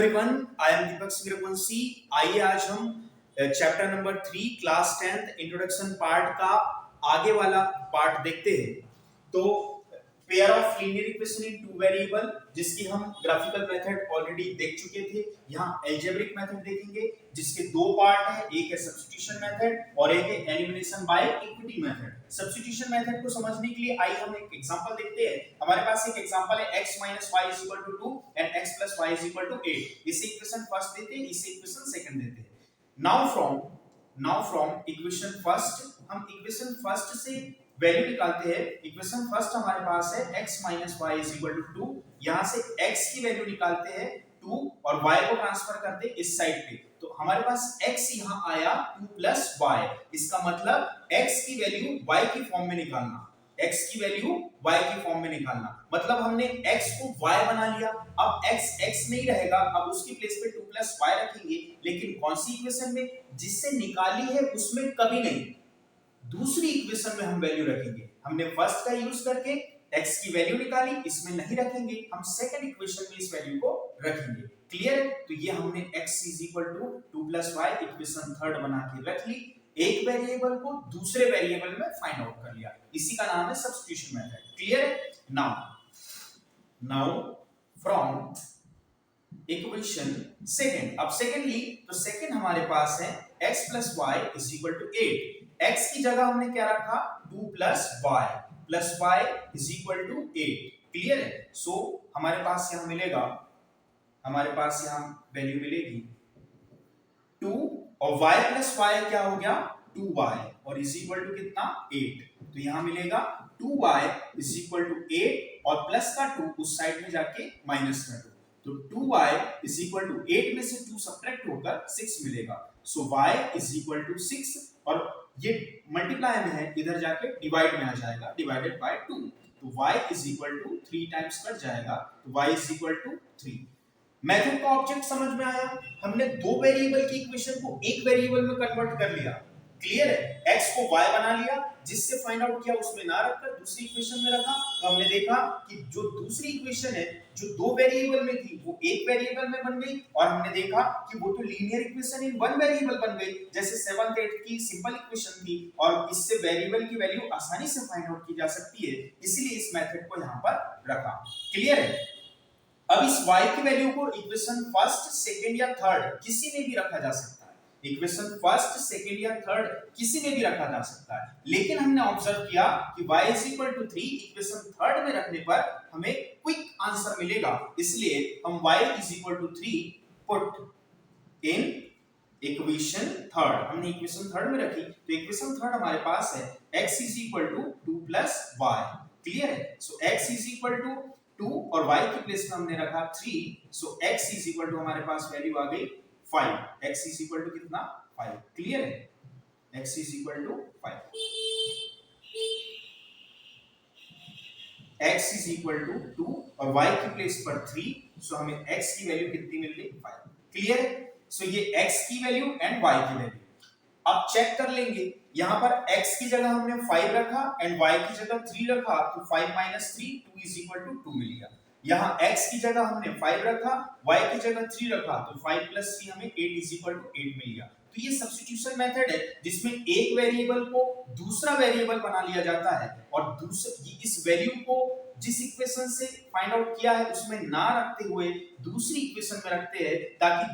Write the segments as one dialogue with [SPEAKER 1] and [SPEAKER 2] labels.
[SPEAKER 1] Everyone, I am Deepak Singh. आइए आज हम chapter number 3 class 10th introduction part का आगे वाला पार्ट देखते हैं। तो pair of linear equation in two variable, जिसकी हम ग्राफिकल मेथड ऑलरेडी देख चुके थे। यहाँ अलजेब्रिक मेथड देखेंगे जिसके दो पार्ट है, एक है सब्स्टिट्यूशन मेथड और एक है elimination by equity method. Substitution method को समझने के लिए आइए हम एक एग्जांपल देखते हैं। हमारे पास एक एग्जांपल है x - y = 2 and x + y = 8। इसे इक्वेशन फर्स्ट देते हैं, इसे इक्वेशन सेकंड देते हैं। नाउ फ्रॉम इक्वेशन फर्स्ट, हम इक्वेशन फर्स्ट से वैल्यू निकालते हैं। इक्वेशन फर्स्ट हमारे पास है x - y = 2। यहां से x की वैल्यू निकालते हैं 2 और y को ट्रांसफर करते हैं इस साइड पे। तो हमारे पास x यहां आया 2 + y। इसका मतलब x की वैल्यू y की फॉर्म में निकालना, x की वैल्यू y की फॉर्म में निकालना। मतलब हमने x को y बना लिया। अब x नहीं रहेगा, अब उसकी प्लेस पे 2 + y रखेंगे। लेकिन कौन सी इक्वेशन में? जिससे निकाली है उसमें कभी नहीं, दूसरी इक्वेशन में हम वैल्यू रखेंगे। हमने फर्स्ट का यूज करके x की वैल्यू निकाली, इसमें नहीं रखेंगे, हम सेकंड इक्वेशन में इस वैल्यू को रखेंगे। क्लियर है? तो ये हमने x = 2 + y इक्वेशन थर्ड बना के रख ली। एक वेरिएबल को दूसरे वेरिएबल में फाइंड आउट कर लिया, इसी का नाम है सब्स्टिट्यूशन मेथड। क्लियर है? नाउ फ्रॉम इक्वेशन सेकंड, अब सेकंडली तो सेकंड हमारे पास है x + y = 8। x की जगह हमने क्या रखा? 2 + y = 8। क्लियर है? सो हमारे पास यहां मिलेगा, हमारे पास यहां वैल्यू मिलेगी 2 और y + y क्या हो गया? 2y और = कितना? 8। तो यहां मिलेगा 2y = 8 और प्लस का 2 उस साइड में जाके माइनस कर दो। तो 2y = 8 में से 2 सब्ट्रैक्ट होकर 6 मिलेगा। सो y = 6 और ये मल्टीप्लाई में है, इधर जाके डिवाइड में आ जाएगा, डिवाइडेड बाय 2। तो y = 3 टाइम्स कट जाएगा, तो y = 3। मेथड का ऑब्जेक्ट समझ में आया? हमने दो वेरिएबल की इक्वेशन को एक वेरिएबल में कन्वर्ट कर लिया। क्लियर है? x को y बना लिया, जिससे फाइंड आउट किया उसमें ना रखकर दूसरी इक्वेशन में रखा। तो हमने देखा कि जो दूसरी इक्वेशन है जो दो वेरिएबल में थी वो एक वेरिएबल में बन गई, और हमने देखा कि वो तो linear equation in one variable बन गई, जैसे 7th 8th की सिंपल इक्वेशन थी, और इससे वेरिएबल की वैल्यू आसानी से फाइंड आउट की जा सकती है, इसीलिए इस मेथड को यहां पर रखा। क्लियर है? अब इस y की वैल्यू को इक्वेशन फर्स्ट, सेकंड या थर्ड किसी में भी रखा जा सकता है। इक्वेशन फर्स्ट, सेकंड या थर्ड किसी में भी रखा जा सकता है, लेकिन हमने ऑब्जर्व किया कि y = 3 इक्वेशन थर्ड में रखने पर हमें क्विक आंसर मिलेगा, इसलिए हम y = 3 put in equation third. हमने इक्वेशन थर्ड में रखी, तो इक्वेशन थर्ड हमारे पास है x = 2 + y। क्लियर है? सो x = 2 और y की प्लेस में हमने रखा 3। सो x = हमारे पास वैल्यू आ गई 5। x = कितना? 5। क्लियर है? x = 5। x = 2 और y की प्लेस पर 3। सो हमें x की वैल्यू कितनी मिल गई? 5। क्लियर है? सो ये x की वैल्यू एंड y की वैल्यू। अब चेक कर लेंगे, यहां पर x की जगह हमने 5 रखा एंड y की जगह 3 रखा, तो 5 - 3 2 = 2 मिल गया। यहां x की जगह हमने 5 रखा, y की जगह 3 रखा, तो 5 + 3 हमें 8 = 8 मिल गया। तो ये सब्स्टिट्यूशन मेथड है जिसमें एक वेरिएबल को दूसरा वेरिएबल बना लिया जाता है, और दूसरे इस वैल्यू को जिस इक्वेशन से फाइंड आउट किया है उसमें ना रखते हुए दूसरी इक्वेशन में रखते हैं, ताकि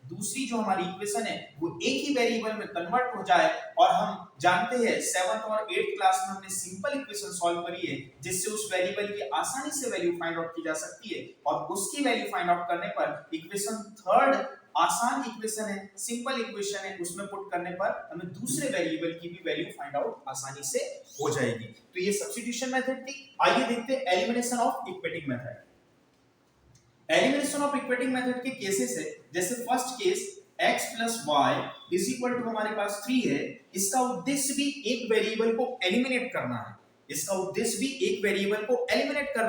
[SPEAKER 1] दूसरी जो हमारी इक्वेशन है वो एक ही वेरिएबल में कन्वर्ट हो जाए। और हम जानते हैं 7th और 8th क्लास में हमने सिंपल इक्वेशन सॉल्व करी है, जिससे उस वेरिएबल की आसानी से वैल्यू फाइंड आउट की जा सकती है, और उसकी वैल्यू फाइंड आउट करने पर इक्वेशन थर्ड आसान इक्वेशन है, सिंपल इक्वेशन है, उसमें पुट करने पर हमें दूसरे वेरिएबल की भी वैल्यू फाइंड आउट आसानी से हो जाएगी। तो ये सब्स्टिट्यूशन मेथड थी। आइए देखते हैं elimination of equating method. Elimination of equating method के केसेस है, जैसे फर्स्ट केस x + y = हमारे पास 3 है। इसका उद्देश्य भी एक वेरिएबल को एलिमिनेट करना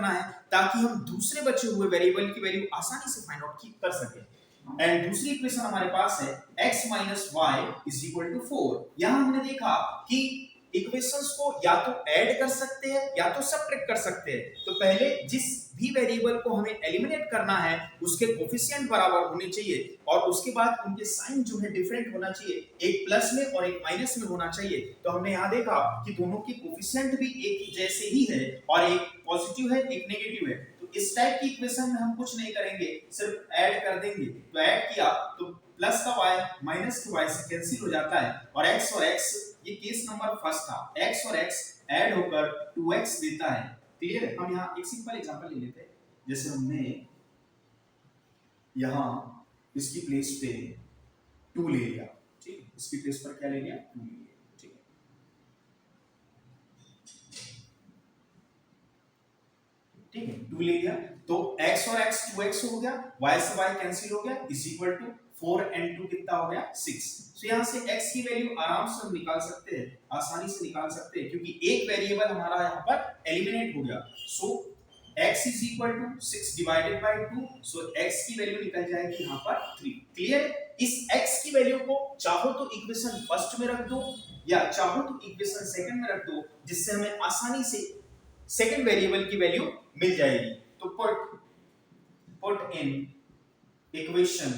[SPEAKER 1] है, ताकि हम दूसरे बचे हुए वेरिएबल की वैल्यू आसानी से फाइंड आउट कर सकें। एंड दूसरी इक्वेशन हमारे पास है x - y = 4। यहां हमने देखा कि इक्वेशंस को या तो ऐड कर सकते हैं या तो सबट्रैक्ट कर सकते हैं। तो पहले जिस भी वेरिएबल को हमें एलिमिनेट करना है उसके कोफिशिएंट बराबर होने चाहिए और उसके बाद उनके साइन जो है डिफरेंट होना चाहिए, एक प्लस में और एक माइनस में होना चाहिए। तो हमने यहाँ देखा कि दोनों के कोफिशिएंट भी एक जैसे ही है और एक पॉजिटिव है एक नेगेटिव है। तो इस टाइप की इक्वेशन में हम कुछ नहीं करेंगे, सिर्फ ऐड कर देंगे। तो ऐड किया तो प्लस का y माइनस के y से कैंसिल हो जाता है और x, ये केस नंबर फर्स्ट था, x और x ऐड होकर 2x देता है। क्लियर है? हम यहाँ एक सिंपल एग्जांपल ले लेते हैं। जैसे हमने यहाँ इसकी प्लेस पे 2 ले लिया, ठीक है, इसकी प्लेस पर क्या ले लिया 2 ले लिया, ठीक है। ठीक है 2 ले लिया तो x और x 2x हो गया, y से y कैंसिल हो गया, इज इक्वल टू 4 and 2 कितना हो गया 6। तो यहाँ से x की वैल्यू आराम से हम निकाल सकते हैं, आसानी से निकाल सकते हैं क्योंकि एक वेरिएबल हमारा यहाँ पर एलिमिनेट हो गया। So x is equal to 6 divided by 2, so x की वैल्यू निकल जाएगी यहाँ पर 3। क्लियर? इस x की वैल्यू को चाहो तो इक्वेशन फर्स्ट में रख दो या चाहो तो इक्वेशन सेकंड में रख दो, जिससे हमें आसानी से सेकंड वेरिएबल की वैल्यू मिल जाएगी। तो पुट इन इक्वेशन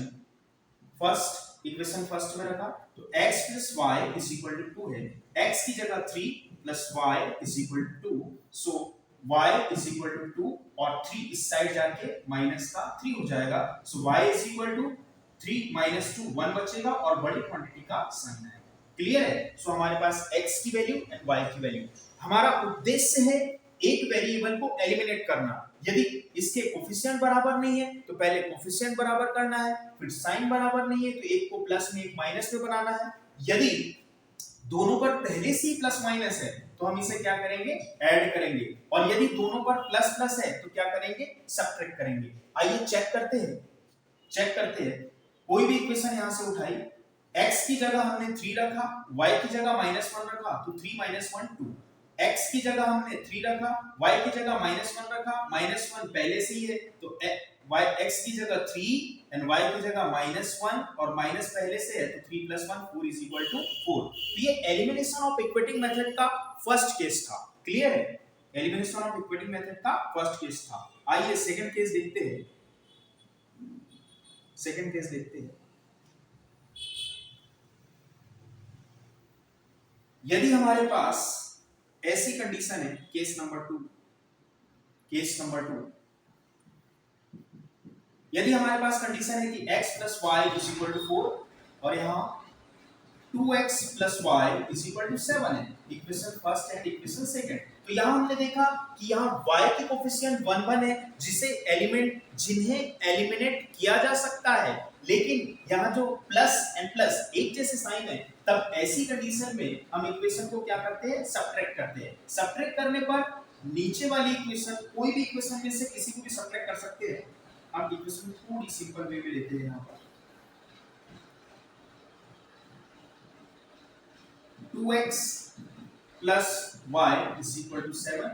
[SPEAKER 1] फर्स्ट में रखा तो x plus Y is equal to 2 है, x की जगह 3 plus Y is equal to 2, so y is equal to 2 और 3 इस साइड जाके माइनस का 3 हो जाएगा। So y is equal to 3 minus 2 1 बचेगा और बड़ी क्वांटिटी का साइन आएगा। क्लियर है? सो हमारे पास x की वैल्यू एंड y की वैल्यू, हमारा उद्देश्य है एक वेरिएबल को एलिमिनेट करना। यदि इसके कोफिशिएंट बराबर नहीं है तो पहले कोफिशिएंट बराबर करना है, फिर साइन बराबर नहीं है तो एक को प्लस में एक माइनस में बनाना है। यदि दोनों पर पहले से ही प्लस माइनस है तो हम इसे क्या करेंगे ऐड करेंगे, और यदि दोनों पर प्लस प्लस है तो क्या करेंगे सबट्रैक्ट करेंगे। आइए चेक करते हैं कोई भी इक्वेशन यहां से उठाई, x की जगह हमने 3 रखा, y की जगह -1 रखा तो 3 - 1 2, x की जगह हमने 3 रखा, y की जगह -1 रखा, -1 पहले से ही है तो x की जगह 3 एंड y की जगह -1 और माइनस पहले से है तो 3 + 1 4 इज इक्वल टू 4। तो ये एलिमिनेशन ऑफ इक्वेटिंग मेथड का फर्स्ट केस था। क्लियर है? एलिमिनेशन ऑफ इक्वेटिंग मेथड का फर्स्ट केस था। आइए सेकंड केस देखते हैं। यदि हमारे पास ऐसी कंडीशन है, केस नंबर 2, यदि हमारे पास कंडीशन है कि x + y = 4 और यहाँ 2x + y = 7 है, equation first and equation second. तो यहाँ हमने देखा कि यहाँ y के कोफिशिएंट 1 1 है जिन्हें एलिमिनेट किया जा सकता है, लेकिन यहाँ जो प्लस एंड प्लस एक जैसे साइन है, तब ऐसी कंडीशन में हम इक्वेशन को क्या करते हैं सबट्रैक्ट करते हैं। सबट्रैक्ट करने पर नीचे वाली इक्वेशन, कोई भी इक्वेशन में से किसी को भी सबट्रैक्ट कर सकते हैं। हम इक्वेशन थोड़ी सिंपल वे में लेते हैं। यहाँ पर 2x + y = 7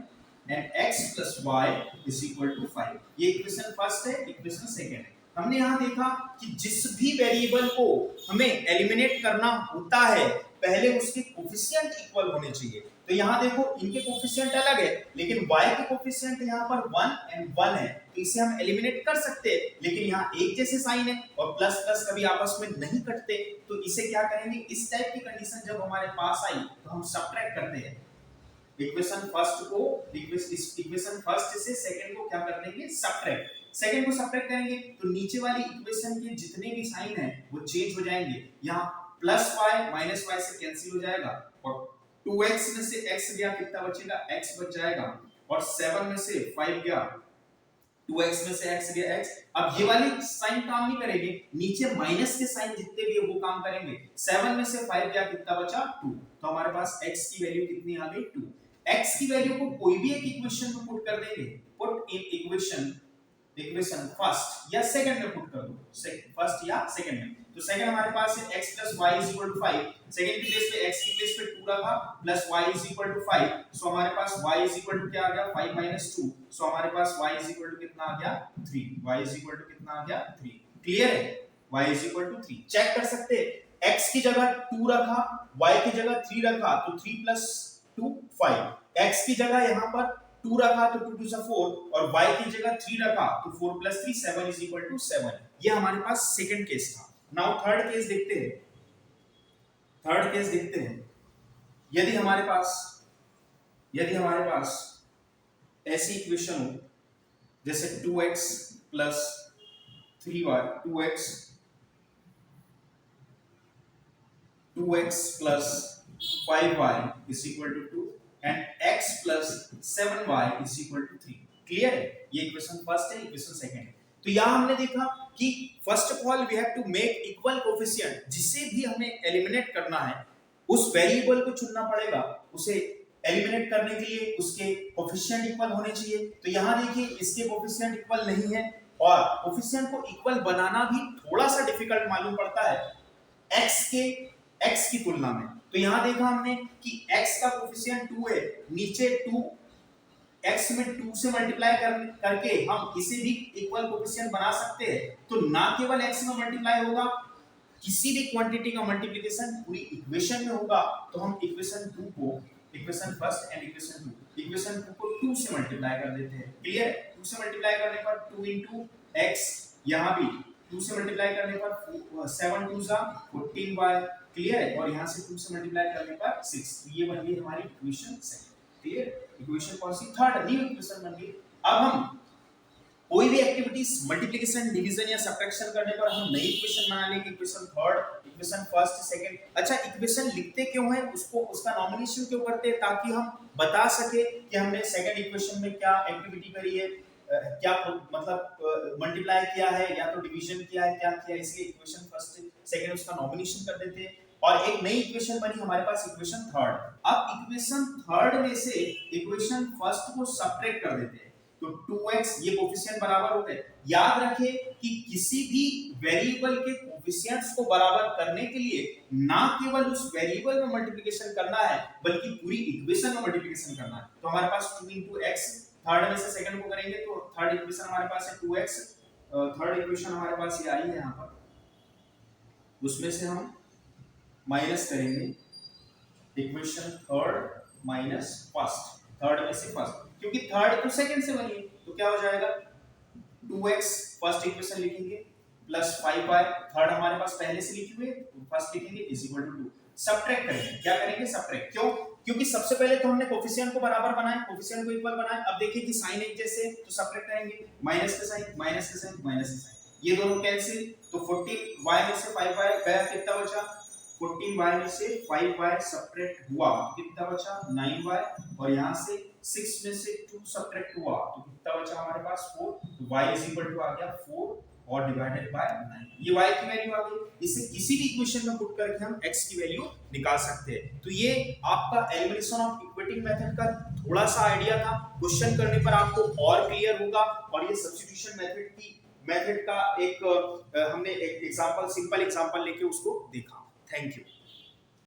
[SPEAKER 1] and x + y = 5। ये इक्वेशन फर्स्ट है, इक्वेशन सेकंड है। हमने यहाँ देखा कि जिस भी वेरिएबल को हमें एलिमिनेट करना होता है पहले उसके कोफिशिएंट इक्वल होने चाहिए। तो यहाँ देखो इनके कोफिशिएंट अलग है, लेकिन y के कोफिशिएंट यहाँ पर 1 and 1 है, तो इसे हम एलिमिनेट कर सकते हैं। लेकिन यहाँ एक जैसे साइन है और प्लस प्लस कभी आपस में नहीं कटते, तो इसे क्या करेंगे, इस टाइप की कंडीशन जब हमारे पास आई तो हम सबट्रैक्ट करते हैं इक्वेशन फर्स्ट से सेकंड को क्या कर देंगे सबट्रैक्ट। सेकंड को सबट्रैक्ट करेंगे तो नीचे वाली इक्वेशन के जितने भी साइन है वो चेंज हो जाएंगे। यहाँ +y -y से कैंसिल हो जाएगा और 2x में से x गया, कितना बचेगा x बच जाएगा, और 7 में से 5 गया, 2x में से x गया x। अब ये वाली साइन काम नहीं करेगी, नीचे माइनस के साइन जितने भी है वो काम करेंगे। 7 में से 5 गया, कितना बचा 2, तो हमारे पास x की वैल्यू कितनी आ गई 2। x की वैल्यू को कोई भी एक इक्वेशन में पुट कर देंगे, पुट इन इक्वेशन फर्स्ट या सेकंड में पुट कर दो, फर्स्ट या सेकंड में। तो सेकंड हमारे पास है x + y = 5, सेकंड की प्लेस पे x की प्लेस पे 2 रखा प्लस y = 5, सो हमारे पास y = क्या आ गया 5 - 2, सो हमारे पास y = कितना आ गया 3, y = कितना आ गया 3। क्लियर है? y = 3 चेक कर सकते हैं। x की जगह 2 रखा, y की जगह 3 रखा तो 3 + टू 5। x की जगह यहाँ पर 2 रखा तो 2 2 जा 4 और y की जगह 3 रखा तो 4 + 3 7 = 7। ये हमारे पास सेकंड केस था। नाउ थर्ड केस देखते हैं। थर्ड केस देखते हैं। यदि हमारे पास ऐसी इक्वेशन हो जैसे 2x + 3y 2x + 5y = 2 and x + 7y = 3। Clear है? ये इक्वेशन फर्स्ट है, इक्वेशन सेकंड है। तो यहां हमने देखा कि first of all we have to make equal coefficient. जिसे भी हमें एलिमिनेट करना है उस वेरिएबल को चुनना पड़ेगा। उसे एलिमिनेट करने के लिए उसके कोएफिशिएंट इक्वल होने चाहिए। तो यहां देखिए इसके कोएफिशिएंट इक्वल नहीं है और कोएफिशिएंट को इक्वल बनाना भी थोड़ा सा डिफिकल्ट मालूम पड़ता है x की तुलना में। तो यहां देखा हमने कि x का कोएफिशिएंट 2 है, नीचे 2 x में 2 से मल्टीप्लाई करके हम इसे भी इक्वल कोएफिशिएंट बना सकते हैं। तो ना केवल x में मल्टीप्लाई होगा, किसी भी क्वांटिटी का मल्टीप्लिकेशन पूरी इक्वेशन में होगा। तो हम इक्वेशन 2 को इक्वेशन फर्स्ट एंड इक्वेशन 2 को 2 से मल्टीप्लाई कर देते हैं। क्लियर? 2 से मल्टीप्लाई करने पर 2 * x, यहां भी 2 से मल्टीप्लाई करने पर 7 2 जा 14y। क्लियर है? और यहां से 2 से मल्टीप्लाई करने पर 6। तो ये बन गई हमारी इक्वेशन सेकंड। क्लियर? इक्वेशन कौन सी? थर्ड न्यू इक्वेशन बन गई। अब हम कोई भी एक्टिविटीज मल्टीप्लिकेशन, डिवीजन या सब्ट्रैक्शन करने पर हम नई इक्वेशन बना लेंगे, equation third, equation first, second. अच्छा, इक्वेशन लिखते क्यों है, उसको उसका नॉमिनेशन क्यों करते हैं? ताकि हम बता सके कि हमने सेकंड इक्वेशन में क्या एक्टिविटी करी है, क्या मतलब मल्टीप्लाई किया है या तो डिवीजन किया है, क्या किया है। इसलिए इक्वेशन फर्स्ट सेकंड उसका नॉमिनेशन कर देते हैं और एक नई इक्वेशन बनी हमारे पास, इक्वेशन थर्ड। अब इक्वेशन थर्ड में से इक्वेशन फर्स्ट को सब्ट्रैक्ट कर देते हैं। तो 2x ये कोएफिशिएंट बराबर होते हैं। याद रखें कि किसी भी वेरिएबल के कोएफिशिएंट्स को बराबर करने के लिए ना केवल उस वेरिएबल में मल्टीप्लिकेशन करना है बल्कि पूरी इक्वेशन में मल्टीप्लिकेशन करना है। तो हमारे पास 2 * x, थर्ड में से सेकंड को करेंगे तो थर्ड इक्वेशन हमारे पास है 2x। थर्ड इक्वेशन हमारे पास ये आई है यहां पर, उसमें से हम माइनस करेंगे equation third minus first. Third में से फर्स्ट, क्योंकि थर्ड तो सेकंड से बनी है, तो क्या हो जाएगा 2x फर्स्ट इक्वेशन लिखेंगे प्लस 5y, थर्ड हमारे पास पहले से लिखे हुए फर्स्ट लिखेंगे = 2। सब्ट्रैक्ट करेंगे। क्या करेंगे? सब्ट्रैक्ट। क्यों? क्योंकि सबसे पहले तो हमने कोएफिशिएंट को बराबर बनाया, कोएफिशिएंट को इक्वल बनाया। अब देखिए कि साइन एक जैसे, तो सब्ट्रैक्ट करेंगे, माइनस के साइन माइनस के साइन माइनस के साइन, ये दोनों कैंसिल। तो 14y में से 5y गया, कितना बचा? 14y में से 5y सब्ट्रैक्ट हुआ, कितना बचा? 9y। और यहां से 6 में से 2 सब्ट्रैक्ट हुआ तो कितना बचा हमारे पास? 4। तो y आ गया 4 और डिवाइडेड बाय 9। ये y की वैल्यू आ गई। इसे किसी भी इक्वेशन में पुट करके हम x की वैल्यू निकाल सकते हैं। तो ये आपका एलिमिनेशन ऑफ इक्वेटिंग मेथड का थोड़ा सा आइडिया था। क्वेश्चन करने पर आपको और क्लियर होगा। और ये सब्स्टिट्यूशन मेथड का एक हमने एक एग्जांपल, सिंपल एग्जांपल लेके उसको देखा। Thank you.